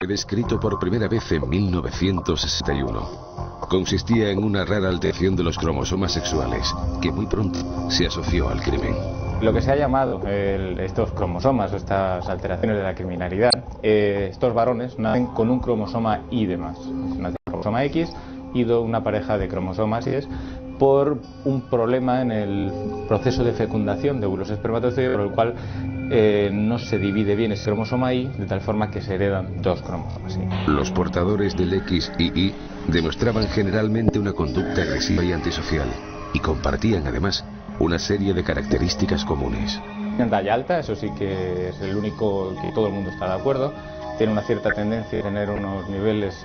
Descrito por primera vez en 1961. Consistía en una rara alteración de los cromosomas sexuales, que muy pronto se asoció al crimen. Lo que se ha llamado estos cromosomas, estas alteraciones de la criminalidad, estos varones nacen con un cromosoma Y de más. Nacen con cromosoma X y una pareja de cromosomas Y por un problema en el proceso de fecundación de óvulos espermatozoides, por el cual no se divide bien ese cromosoma Y, de tal forma que se heredan dos cromosomas Y. Los portadores del XY demostraban generalmente una conducta agresiva y antisocial, y compartían además una serie de características comunes. En talla alta, eso sí que es el único que todo el mundo está de acuerdo. Tiene una cierta tendencia a tener unos niveles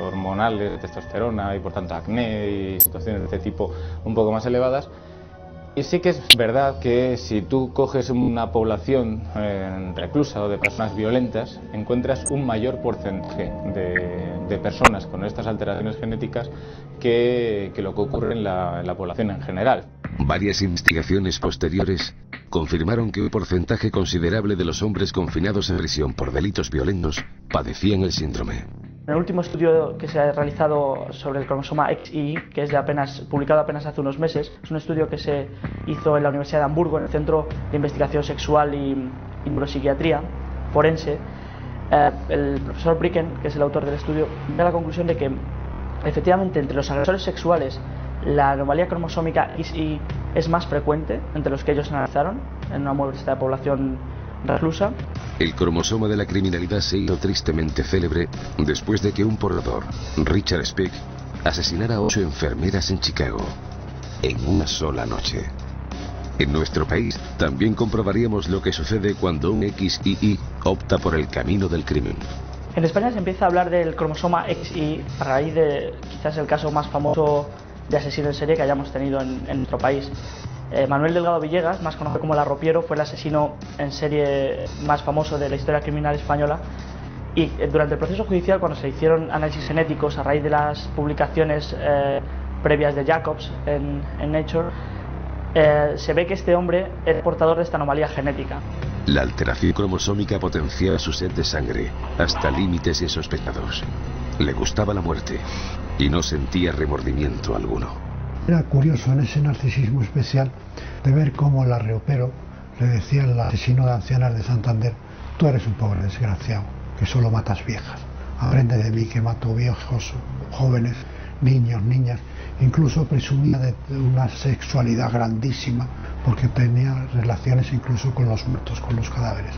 hormonales de testosterona y por tanto acné y situaciones de este tipo un poco más elevadas. Y sí que es verdad que si tú coges una población reclusa o de personas violentas, encuentras un mayor porcentaje de personas con estas alteraciones genéticas que lo que ocurre en la población en general. Varias investigaciones posteriores confirmaron que un porcentaje considerable de los hombres confinados en prisión por delitos violentos padecían el síndrome. El último estudio que se ha realizado sobre el cromosoma XY, que es publicado apenas hace unos meses, es un estudio que se hizo en la Universidad de Hamburgo, en el Centro de Investigación Sexual y Neuropsiquiatría Forense. El profesor Bricken, que es el autor del estudio, llega a la conclusión de que efectivamente entre los agresores sexuales la anomalía cromosómica XY es más frecuente entre los que ellos analizaron en una muestra de población reclusa. El cromosoma de la criminalidad se hizo tristemente célebre después de que un portador, Richard Speck, asesinara a 8 enfermeras en Chicago en una sola noche. En nuestro país también comprobaríamos lo que sucede cuando un XY opta por el camino del crimen. En España se empieza a hablar del cromosoma XY a raíz de quizás el caso más famoso de asesino en serie que hayamos tenido en nuestro país. Manuel Delgado Villegas, más conocido como el Arropiero, fue el asesino en serie más famoso de la historia criminal española, y durante el proceso judicial, cuando se hicieron análisis genéticos a raíz de las publicaciones previas de Jacobs en Nature, se ve que este hombre es portador de esta anomalía genética. La alteración cromosómica potenciaba su sed de sangre hasta límites insospechados. Le gustaba la muerte y no sentía remordimiento alguno. Era curioso en ese narcisismo especial de ver cómo el Arropiero le decía al asesino de ancianas de Santander: tú eres un pobre desgraciado, que solo matas viejas. Aprende de mí que mato viejos, jóvenes, niños, niñas. Incluso presumía de una sexualidad grandísima porque tenía relaciones incluso con los muertos, con los cadáveres.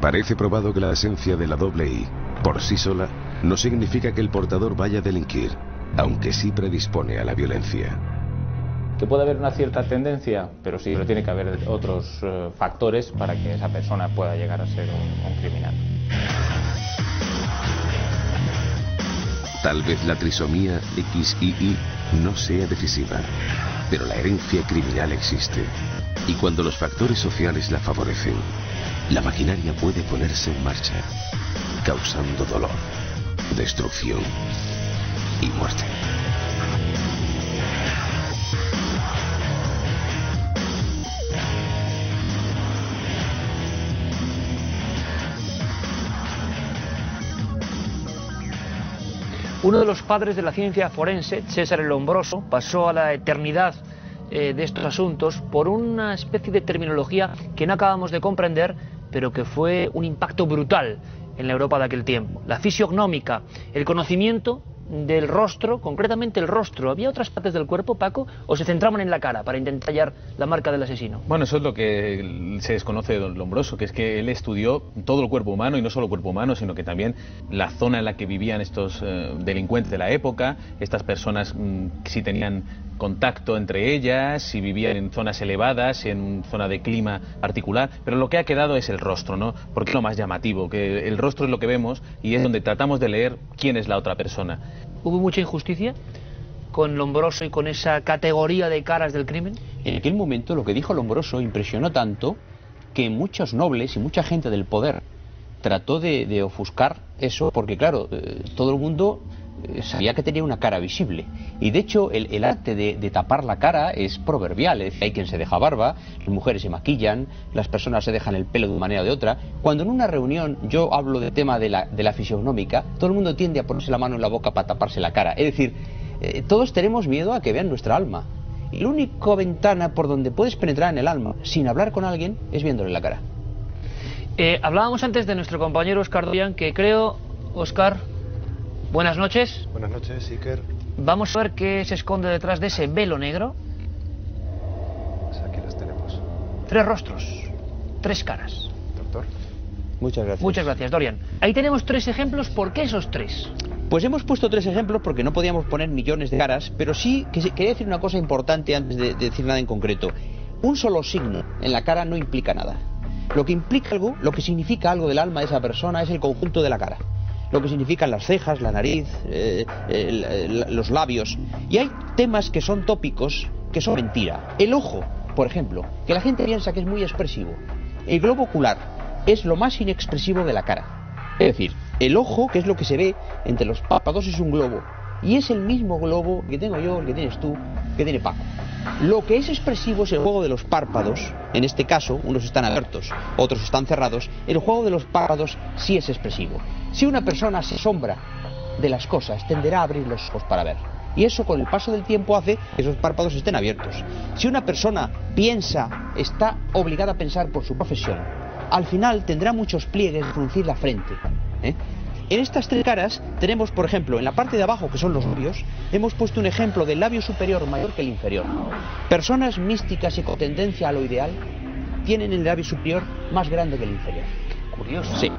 Parece probado que la esencia de la doble Y, por sí sola, no significa que el portador vaya a delinquir, aunque sí predispone a la violencia. Que puede haber una cierta tendencia, pero sí, pero tiene que haber otros factores para que esa persona pueda llegar a ser un criminal. Tal vez la trisomía XY no sea decisiva, pero la herencia criminal existe. Y cuando los factores sociales la favorecen, la maquinaria puede ponerse en marcha, causando dolor, destrucción y muerte. Uno de los padres de la ciencia forense, César el Lombroso, pasó a la eternidad de estos asuntos por una especie de terminología que no acabamos de comprender, pero que fue un impacto brutal en la Europa de aquel tiempo. La fisiognómica, el conocimiento del rostro, concretamente el rostro. ¿Había otras partes del cuerpo, Paco, o se centraban en la cara para intentar hallar la marca del asesino? Bueno, eso es lo que se desconoce de don Lombroso, que es que él estudió todo el cuerpo humano, y no solo el cuerpo humano, sino que también la zona en la que vivían estos delincuentes de la época, estas personas si tenían contacto entre ellas, si vivían en zonas elevadas, en zona de clima particular, pero lo que ha quedado es el rostro, ¿no? Porque es lo más llamativo, que el rostro es lo que vemos y es donde tratamos de leer quién es la otra persona. ¿Hubo mucha injusticia con Lombroso y con esa categoría de caras del crimen? En aquel momento lo que dijo Lombroso impresionó tanto que muchos nobles y mucha gente del poder trató de ofuscar eso, porque claro, todo el mundo sabía que tenía una cara visible. Y de hecho el arte de tapar la cara es proverbial. Es decir, hay quien se deja barba, las mujeres se maquillan, las personas se dejan el pelo de una manera o de otra. Cuando en una reunión yo hablo del tema de la fisionómica, todo el mundo tiende a ponerse la mano en la boca para taparse la cara. Es decir, todos tenemos miedo a que vean nuestra alma. Y la única ventana por donde puedes penetrar en el alma sin hablar con alguien es viéndole la cara. Hablábamos antes de nuestro compañero Óscar Dorián, que creo, Óscar, buenas noches. Buenas noches, Iker. Vamos a ver qué se esconde detrás de ese velo negro. Pues aquí las tenemos. 3 rostros, 3 caras. Doctor. Muchas gracias. Muchas gracias, Dorian. Ahí tenemos 3 ejemplos. ¿Por qué esos 3? Pues hemos puesto 3 ejemplos porque no podíamos poner millones de caras, pero sí quería decir una cosa importante antes de decir nada en concreto. Un solo signo en la cara no implica nada. Lo que implica algo, lo que significa algo del alma de esa persona es el conjunto de la cara. Lo que significan las cejas, la nariz, los labios. Y hay temas que son tópicos, que son mentira. El ojo, por ejemplo, que la gente piensa que es muy expresivo. El globo ocular es lo más inexpresivo de la cara. Es decir, el ojo, que es lo que se ve entre los párpados, es un globo. Y es el mismo globo que tengo yo, el que tienes tú, que tiene Paco. Lo que es expresivo es el juego de los párpados. En este caso, unos están abiertos, otros están cerrados. El juego de los párpados sí es expresivo. Si una persona se asombra de las cosas, tenderá a abrir los ojos para ver. Y eso con el paso del tiempo hace que esos párpados estén abiertos. Si una persona piensa, está obligada a pensar por su profesión, al final tendrá muchos pliegues de fruncir la frente. En estas 3 caras tenemos, por ejemplo, en la parte de abajo, que son los labios, hemos puesto un ejemplo del labio superior mayor que el inferior. Personas místicas y con tendencia a lo ideal tienen el labio superior más grande que el inferior. Curioso. Sí.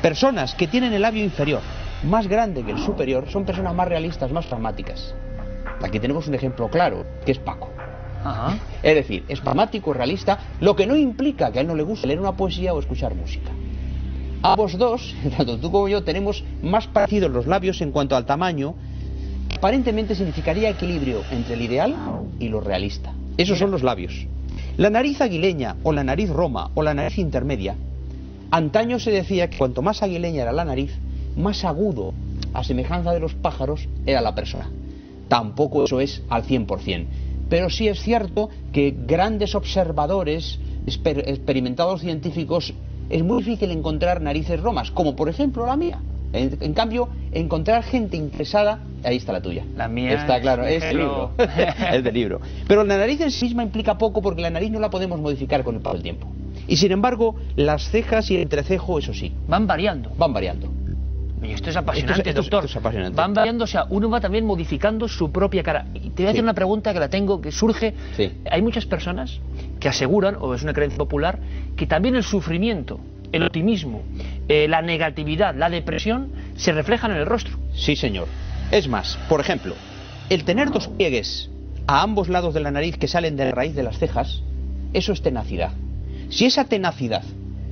Personas que tienen el labio inferior más grande que el superior son personas más realistas, más pragmáticas. Aquí tenemos un ejemplo claro, que es Paco. Ajá. Es decir, es pragmático, realista, lo que no implica que a él no le guste leer una poesía o escuchar música. Ambos dos, tanto tú como yo, tenemos más parecidos los labios en cuanto al tamaño. Aparentemente significaría equilibrio entre el ideal y lo realista. Esos son los labios. La nariz aguileña, o la nariz roma, o la nariz intermedia. Antaño se decía que cuanto más aguileña era la nariz, más agudo, a semejanza de los pájaros, era la persona. Tampoco eso es al 100%. Pero sí es cierto que grandes observadores, experimentados científicos, es muy difícil encontrar narices romas, como por ejemplo la mía. En cambio, encontrar gente interesada, ahí está la tuya. La mía está claro, es del libro. Es del libro. Pero la nariz en sí misma implica poco porque la nariz no la podemos modificar con el paso del tiempo. Y sin embargo, las cejas y el entrecejo, eso sí. Van variando. Van variando. Y esto es apasionante, doctor. Esto es apasionante. Van variando, o sea, uno va también modificando su propia cara. Y te voy a hacer una pregunta que la tengo, que surge. Sí. Hay muchas personas que aseguran, o es una creencia popular, que también el sufrimiento, el optimismo, la negatividad, la depresión, se reflejan en el rostro. Sí, señor. Es más, por ejemplo, el tener 2 pliegues a ambos lados de la nariz que salen de la raíz de las cejas, eso es tenacidad. Si esa tenacidad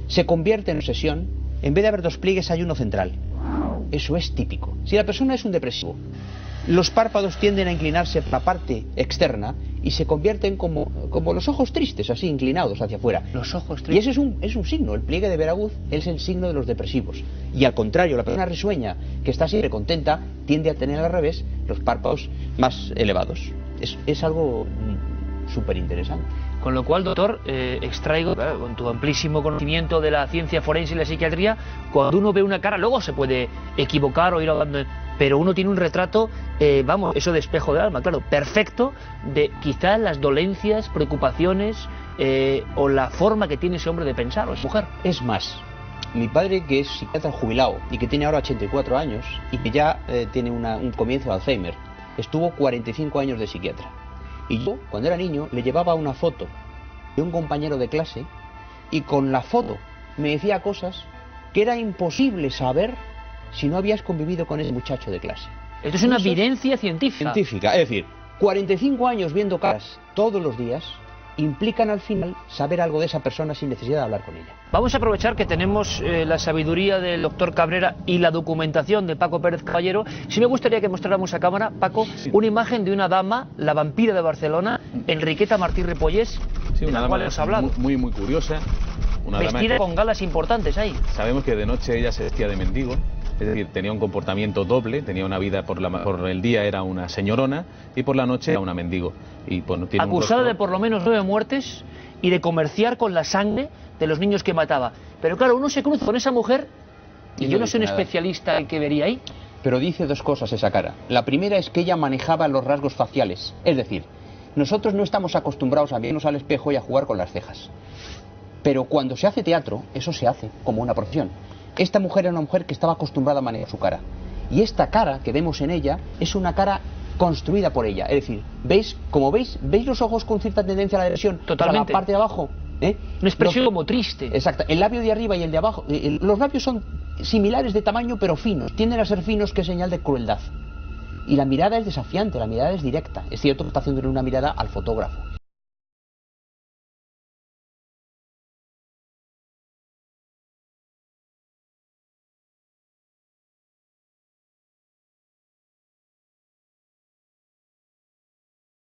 se convierte en obsesión, en vez de haber 2 pliegues hay uno central. Eso es típico. Si la persona es un depresivo, los párpados tienden a inclinarse por la parte externa y se convierten como los ojos tristes, así inclinados hacia afuera. Los ojos tristes. Y ese es un signo. El pliegue de Veraguz es el signo de los depresivos. Y al contrario, la persona risueña, que está siempre contenta, tiende a tener al revés los párpados más elevados. Es algo súper interesante. Con lo cual, doctor, extraigo, claro, con tu amplísimo conocimiento de la ciencia forense y la psiquiatría, cuando uno ve una cara, luego se puede equivocar o ir hablando, pero uno tiene un retrato, vamos, eso de espejo del alma, claro, perfecto, de quizás las dolencias, preocupaciones o la forma que tiene ese hombre de pensar o esa mujer. Es más, mi padre, que es psiquiatra jubilado y que tiene ahora 84 años y que ya tiene un comienzo de Alzheimer, estuvo 45 años de psiquiatra. Y yo, cuando era niño, le llevaba una foto de un compañero de clase y con la foto me decía cosas que era imposible saber si no habías convivido con ese muchacho de clase. Esto es una evidencia científica. Es decir, 45 años viendo caras todos los días implican al final saber algo de esa persona sin necesidad de hablar con ella. Vamos a aprovechar que tenemos la sabiduría del doctor Cabrera y la documentación de Paco Pérez Caballero. Sí me gustaría que mostráramos a cámara, Paco, una imagen de una dama, la vampira de Barcelona, Enriqueta Martí Ripollés, de la cual hemos hablado. Muy curiosa. Una vestida dama con galas importantes ahí. Sabemos que de noche ella se vestía de mendigo es decir, tenía un comportamiento doble, tenía una vida por el día era una señorona y por la noche era una mendigo. Y, bueno, tiene acusada de por lo menos 9 muertes y de comerciar con la sangre de los niños que mataba. Pero claro, uno se cruza con esa mujer y yo no soy un especialista en qué vería ahí. Pero dice dos cosas esa cara. La primera es que ella manejaba los rasgos faciales. Es decir, nosotros no estamos acostumbrados a vernos al espejo y a jugar con las cejas. Pero cuando se hace teatro, eso se hace como una profesión. Esta mujer era una mujer que estaba acostumbrada a manejar su cara. Y esta cara que vemos en ella es una cara construida por ella. Es decir, ¿veis? Como veis los ojos con cierta tendencia a la depresión. Totalmente. La parte de abajo. Una expresión como triste. Exacto. El labio de arriba y el de abajo. Los labios son similares de tamaño pero finos. Tienden a ser finos, que es señal de crueldad. Y la mirada es desafiante, la mirada es directa. Es cierto que está haciendo una mirada al fotógrafo.